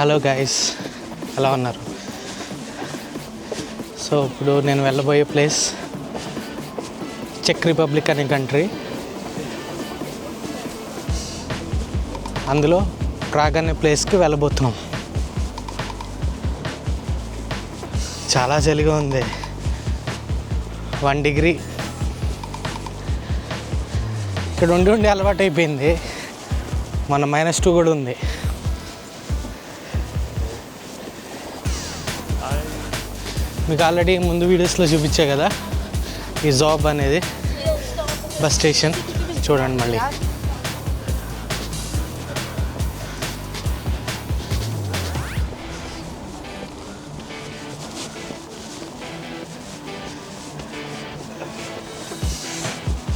Hello guys, ఎలా ఉన్నారు? So ఇప్పుడు నేను వెళ్ళబోయే ప్లేస్ చెక్ రిపబ్లిక్ అనే కంట్రీ. అందులో ప్రాగ్ అనే ప్లేస్కి వెళ్ళబోతున్నాం. చాలా చలిగా ఉంది, 1 డిగ్రీ. ఇక్కడ ఉండి అలవాటు అయిపోయింది. మన -2 కూడా ఉంది. మీకు ఆల్రెడీ ముందు వీడియోస్లో చూపించా కదా ఈ జాబ్ అనేది బస్ స్టేషన్. చూడండి మళ్ళీ.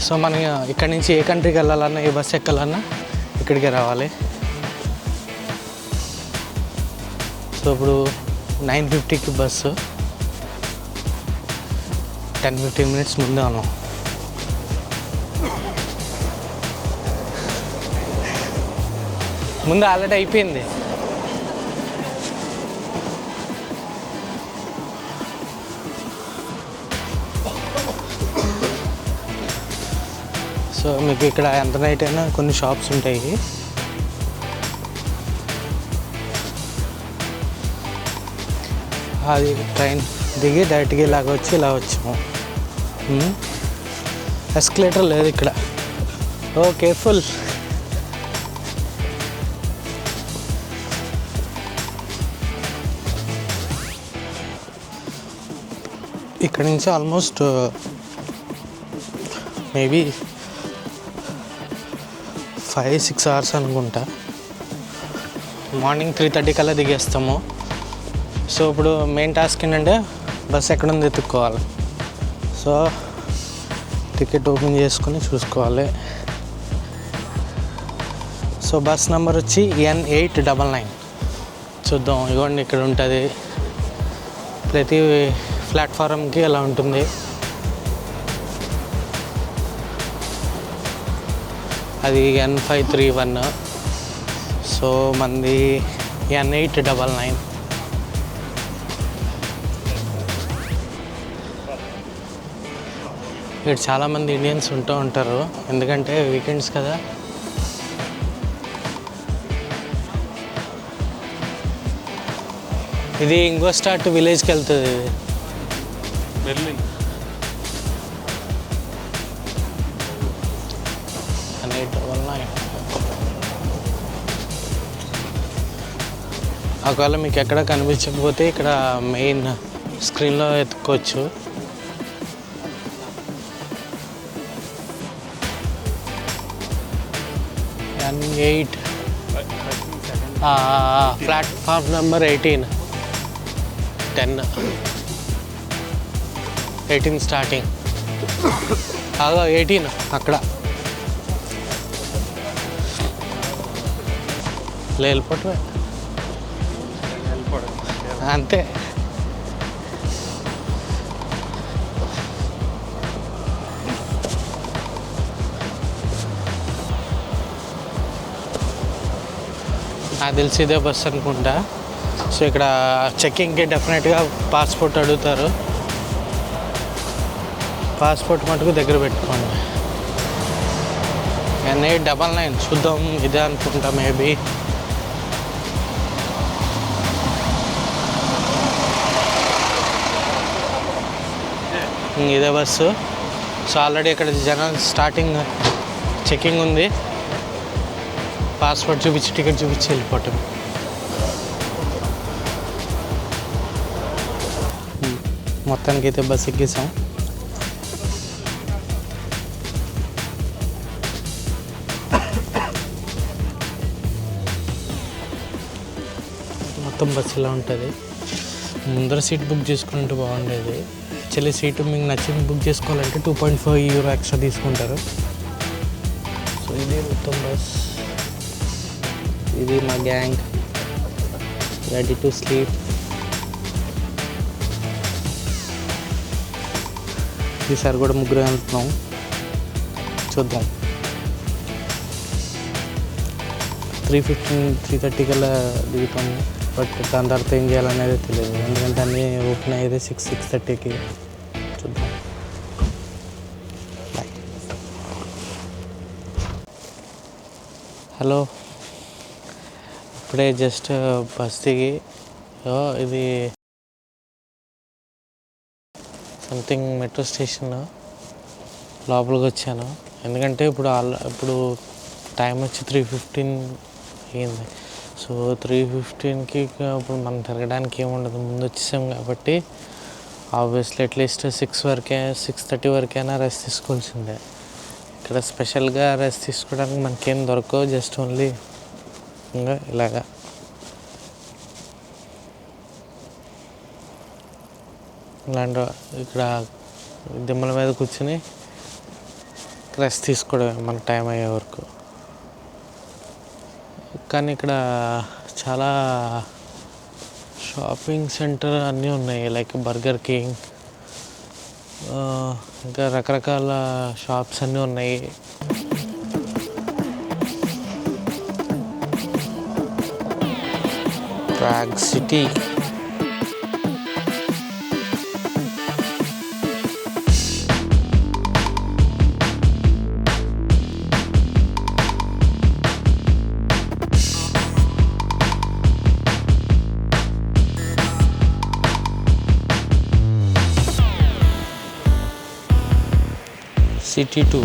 సో మనం ఇక్కడి నుంచి ఏ కంట్రీకి వెళ్ళాలన్నా, ఏ బస్సు ఎక్కాలన్నా ఇక్కడికే రావాలి. సో ఇప్పుడు 9:50కి బస్సు, 10-15 మినిట్స్ ముందే ఉన్నాం. ముందు ఆల్రెడీ అయిపోయింది. సో మీకు ఇక్కడ ఎంత నైట్ అయినా కొన్ని షాప్స్ ఉంటాయి. అది ట్రైన్ దిగి డైరెక్ట్గా ఇలాగ వచ్చి ఇలా వచ్చాము. ఎస్కలేటర్ లేదు ఇక్కడ. ఓ కేర్ఫుల్. ఇక్కడ నుంచి ఆల్మోస్ట్ మేబీ 5-6 అవర్స్ అనుకుంటా. మార్నింగ్ 3:30 కల్లా దిగేస్తాము. సో ఇప్పుడు మెయిన్ టాస్క్ ఏంటంటే బస్ ఎక్కడుంది ఎత్తుక్కోవాలి. సో టికెట్ ఓపెన్ చేసుకొని చూసుకోవాలి. సో బస్ నెంబర్ వచ్చి N899. చూద్దాం. ఇదిగోండి ఇక్కడ ఉంటుంది. ప్రతి ప్లాట్ఫారంకి అలా ఉంటుంది. అది N531. సో మంది N899. ఇక్కడ చాలామంది ఇండియన్స్ ఉంటూ ఉంటారు, ఎందుకంటే వీకెండ్స్ కదా. ఇది ఇంగోస్టార్ట్ విలేజ్కి వెళ్తుంది. బెర్లిన్. ఒకవేళ మీకు ఎక్కడ కనిపించకపోతే ఇక్కడ మెయిన్ స్క్రీన్లో ఎత్తుక్కోవచ్చు. N8 platform number 18 starting. 18 అక్కడ వెళ్ళిపోవటమే అంతే. నాకు తెలిసి ఇదే బస్ అనుకుంటా. సో ఇక్కడ చెక్కింగ్కి డెఫినెట్గా పాస్పోర్ట్ అడుగుతారు. పాస్పోర్ట్ మటుకు దగ్గర పెట్టుకోండి. N899 చూద్దాం, ఇదే అనుకుంటా మేబీ. ఇదే బస్సు. సో ఆల్రెడీ ఇక్కడ జనాలు స్టార్టింగ్ చెక్కింగ్ ఉంది. పాస్పోర్ట్ చూపించి టికెట్ చూపించి వెళ్ళిపోవటం. మొత్తానికి అయితే బస్ ఎక్కేసాం. మొత్తం బస్సు ఇలా ఉంటుంది. ముందర సీట్ బుక్ చేసుకుంటే బాగుండేది. యాక్చువల్లీ సీటు మీకు నచ్చింది బుక్ చేసుకోవాలంటే €2.5 ఎక్స్ట్రా తీసుకుంటారు. సో ఇది మొత్తం బస్. ఇది మా గ్యాంగ్ రెడీ టు స్లీప్. ఈసారి కూడా ముగ్గురు వెళ్తున్నాం. చూద్దాం. 3:30 కల్లా దిగుతాము. బట్ దాని తర్వాత ఏం చేయాలనేది తెలియదు, ఎందుకంటే అన్నీ ఓపెన్ అయ్యేది 6:30కి. చూద్దాం. బాయ్. హలో, ఇప్పుడే జస్ట్ బస్ దిగి ఇది సంథింగ్ మెట్రో స్టేషన్ లోపలికి వచ్చాను. ఎందుకంటే ఇప్పుడు టైం వచ్చి 3:15 అయ్యింది. సో 3:15కి ఇప్పుడు మనం తిరగడానికి ఏముండదు, ముందు వచ్చేసాం కాబట్టి ఆబ్వియస్లీ అట్లీస్ట్ 6:30 వరకైనా రెస్ట్ తీసుకోవాల్సిందే. ఇక్కడ స్పెషల్గా రెస్ట్ తీసుకోవడానికి మనకేం దొరకవు, జస్ట్ ఓన్లీ ఇంకా ఇలాగా ఇలాంటి ఇక్కడ దిమ్మల మీద కూర్చుని రెస్ట్ తీసుకోవడమే మన టైం అయ్యే వరకు. కానీ ఇక్కడ చాలా షాపింగ్ సెంటర్ అన్నీ ఉన్నాయి, లైక్ బర్గర్ కింగ్, ఇంకా రకరకాల షాప్స్ అన్నీ ఉన్నాయి. Prague city. సిటీ 2.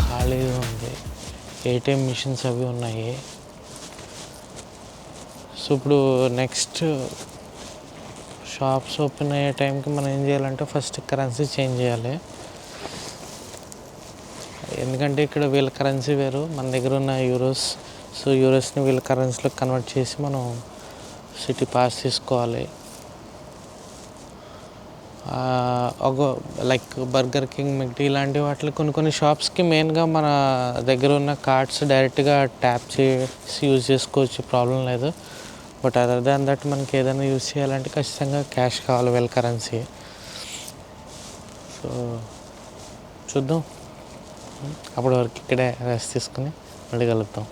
ఖాళీగా ఉంది, ఏటీఎం మిషన్స్ అవి ఉన్నాయి. సో ఇప్పుడు నెక్స్ట్ షాప్స్ ఓపెన్ అయ్యే టైంకి మనం ఏం చేయాలంటే ఫస్ట్ కరెన్సీ చేంజ్ చేయాలి. ఎందుకంటే ఇక్కడ వీళ్ళ కరెన్సీ వేరు, మన దగ్గర ఉన్న యూరోస్. సో యూరోస్ని వీళ్ళ కరెన్సీలో కన్వర్ట్ చేసి మనం సిటీ పాస్ తీసుకోవాలి. ఒక లైక్ బర్గర్ కింగ్, మెక్డీ ఇలాంటి వాటికి కొన్ని షాప్స్కి మెయిన్గా మన దగ్గర ఉన్న కార్డ్స్ డైరెక్ట్గా ట్యాప్ చేసి యూజ్ చేసుకోవచ్చు, ప్రాబ్లం లేదు. బట్ అదర్ దాన్ దట్ మనకి ఏదైనా యూజ్ చేయాలంటే ఖచ్చితంగా క్యాష్ కావాలి, వీళ్ళ కరెన్సీ. సో చూద్దాం, అప్పటి వరకు ఇక్కడే రెస్ట్ తీసుకుని మళ్ళీ కలుద్దాం.